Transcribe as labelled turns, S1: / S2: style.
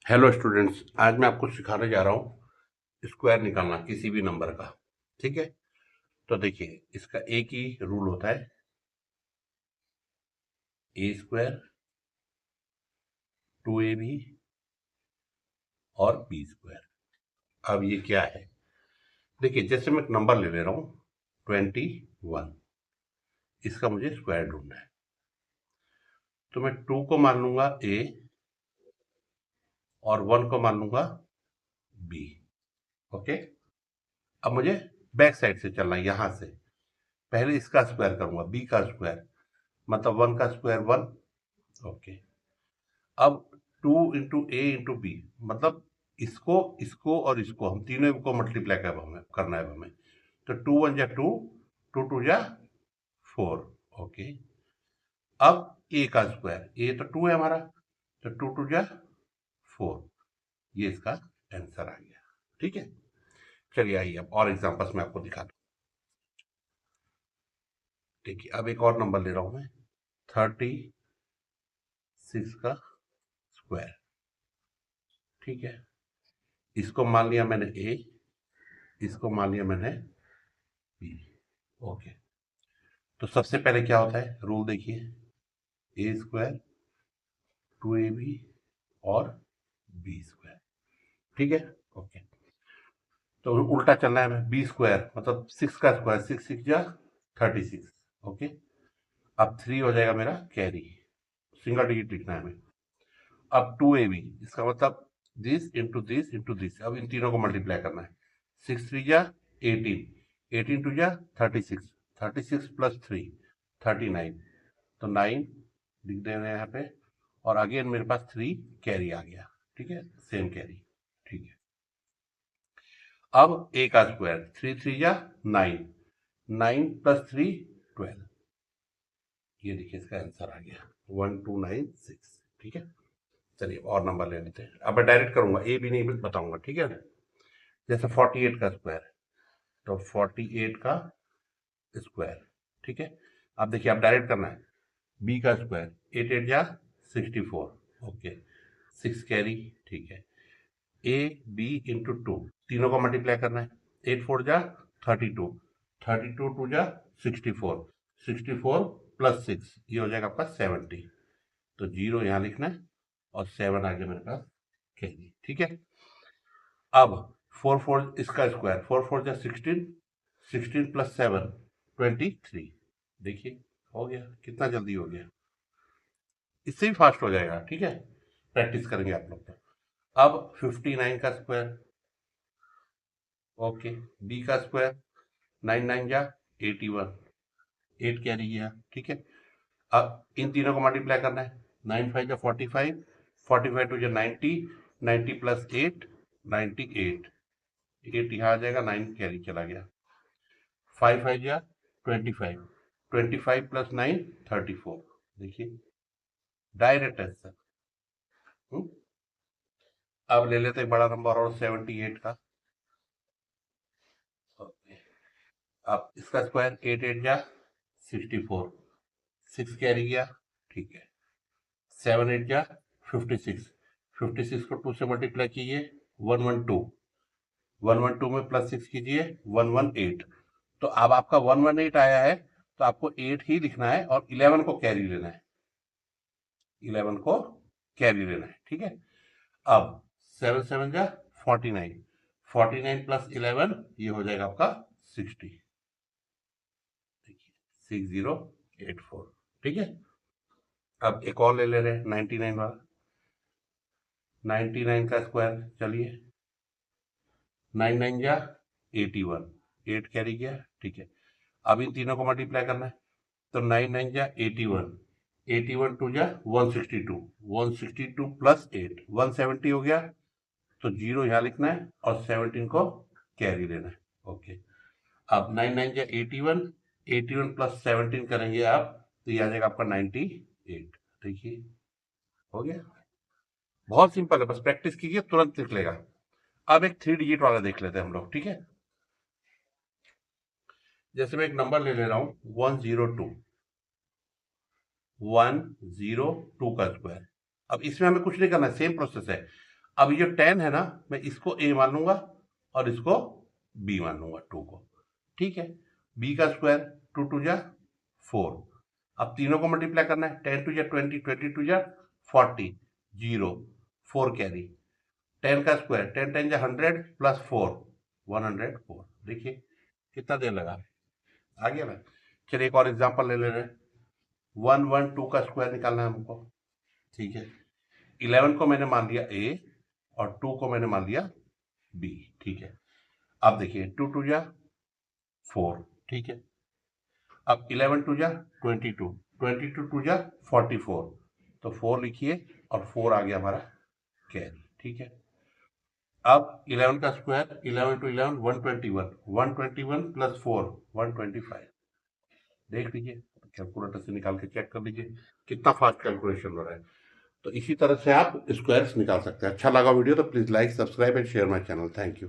S1: Hello students, आज मैं आपको सिखाने जा रहा हूँ स्क्वायर निकालना किसी भी नंबर का। ठीक है, तो देखिए इसका एक ही रूल होता है, ए स्क्वायर 2ab और बी स्क्वायर। अब ये क्या है, देखिए जैसे मैं एक नंबर ले ले रहा हूँ 21, इसका मुझे स्क्वायर ढूंढना है। तो मैं 2 को मान लूंगा ए और 1 को मान लूंगा बी। ओके, अब मुझे बैक साइड से चलना है, यहां से पहले इसका स्क्वायर करूंगा, बी का स्क्वायर मतलब 1 का स्क्वायर 1। ओके, अब 2 इंटू ए इंटू बी मतलब इसको इसको और इसको हम तीनों को मल्टीप्लाई करना है हमें। तो 2 1 जा 2, 2 2 जा 4। ओके, अब ए का स्क्वायर, ए तो 2 है हमारा, तो 2 2 जा 4। ये इसका आंसर आ गया। ठीक है, चलिए आइए अब और एग्जांपल्स में आपको दिखाता हूँ। देखिए अब एक और नंबर ले रहा हूं मैं 36 का स्क्वायर। ठीक है, इसको मान लिया मैंने ए, इसको मान लिया मैंने बी। ओके, तो सबसे पहले क्या होता है, रूल देखिए, ए स्क्वायर 2ab और बी स्क्वायर। ठीक है, ओके, तो उल्टा चलना है हमें, बी स्क्वायर मतलब 6 का स्क्वायर, 6 6 जा 36। ओके, अब 3 हो जाएगा मेरा कैरी, सिंगल डिजिट लिखना है हमें। अब 2ab इसका मतलब this into this into this, अब इन तीनों को मल्टीप्लाई करना है। 6 3 जा 18, 18 2 जा 36, 36 प्लस 3 39, तो 9 लिख दे रहे हैं यहाँ पे। और अगेन मेरे पास 3 कैरी आ गया। ठीक है, सेम कैरी। ठीक है, अब ए का स्क्वायर 3 3 जा 9, 9 प्लस 3 12। ये देखिए इसका आंसर आ गया 1296। ठीक है, चलिए और नंबर ले लेते हैं। अब मैं डायरेक्ट करूंगा, ए भी नहीं बताऊंगा। ठीक है, जैसे 48 का स्क्वायर, तो 48 का स्क्वायर। ठीक है, अब देखिए आप डायरेक्ट करना है, बी का स्क्वायर 8 8 जा 64। Okay, 6 carry. ठीक है, ए बी इंटू 2 तीनों को मल्टीप्लाई करना है। 8 4 जा 32, 32 2 जा 64, 64 प्लस 6 ये हो जाएगा आपका 70। तो जीरो यहाँ लिखना है और 7 आ गया मेरे पास कैरी। ठीक है, अब 4 4 इसका स्क्वायर, 4 4 जा 16, 16 प्लस 7 23। देखिए हो गया, कितना जल्दी हो गया, इससे भी फास्ट हो जाएगा। ठीक है, प्रैक्टिस करेंगे आप लोग तो। अब 59 का स्क्वायर। ओके, बी का स्क्वायर 9 9 जा 81, 8 कैरी गया। ठीक है, अब इन तीनों को मल्टीप्लाई करना है। 9 5 जा 45, 45 2 जा 90, 90 प्लस 8 98, 8 यहाँ आ जाएगा, 9 कैरी चला गया। 5 5 जा 25, 25 प्लस 9 34। देखिए डायरेक्ट आंसर। अब ले लेते हैं बड़ा नंबर और 78 का। ओके, अब इसका स्क्वायर 8 8 जा 64, 6 कैरी गया। ठीक है, 7 8 जा 56, 56 को 2 से मल्टीप्लाई कीजिए 112, 112 में प्लस 6 कीजिए 118। तो अब आपका 118 आया है, तो आपको 8 ही लिखना है और 11 को कैरी लेना है, 11 को कैरी लेना है। ठीक है, अब 7 7 जा 49, 49 प्लस 11 ये हो जाएगा आपका 60। देखिए 6084। ठीक है, अब एक और ले ले रहे हैं 99 वाला, 99 का स्क्वायर। चलिए 9 9 जा 81, 8 कैरी गया। ठीक है, अब इन तीनों को मल्टीप्लाई करना है। तो 9 9 जा 81, 81 2 जा 162, 162 प्लस 8 170 हो गया। तो जीरो यहाँ लिखना है और 17 को कैरी लेना है। ओके, अब 9 9 जा 81, 81 प्लस 17 करेंगे आप, तो ये आ जाएगा आपका 98। देखिए हो गया, बहुत सिंपल है, बस प्रैक्टिस कीजिए तुरंत निकलेगा। अब एक 3 डिजिट वाला देख लेते हैं हम लोग। ठीक है, जैसे मैं एक नंबर ले ले रहा हूं 102, 102 का स्क्वायर। अब इसमें हमें कुछ नहीं करना है, सेम प्रोसेस है। अब ये 10 है ना, मैं इसको a मान लूंगा और इसको b मान लूंगा 2 को, ठीक है। b का स्क्वायर 2 2 जा 4, अब तीनों को मल्टीप्लाई करना है, 10 2 जा 20, 20 2 जा 40, 0 4 कैरी, 10 का स्क्वायर 10 10 जा 100 प्लस 4 104। देखिए कितना देर लगा, आ गया ना। चलिए एक और एग्जांपल ले ले रहे हैं, 112 का स्क्वायर निकालना है हमको, ठीक है। 11 को मैंने मान लिया a और 2 को मैंने मान लिया b, ठीक है। अब देखिए 2 2 जा 4, ठीक है। अब 11 2 जा 22, 22 2 जा 44, तो 4 लिखिए और 4 आ गया हमारा कैरी, ठीक है। अब 11 का स्क्वायर 11 टू 11 121, 121 प्लस 4 125, देख लीजिए कैलकुलेटर से निकाल के चेक कर लीजिए कितना फास्ट कैलकुलेशन हो रहा है। तो इसी तरह से आप स्क्वायर्स निकाल सकते हैं। अच्छा लगा वीडियो तो please like subscribe and share my channel. Thank you.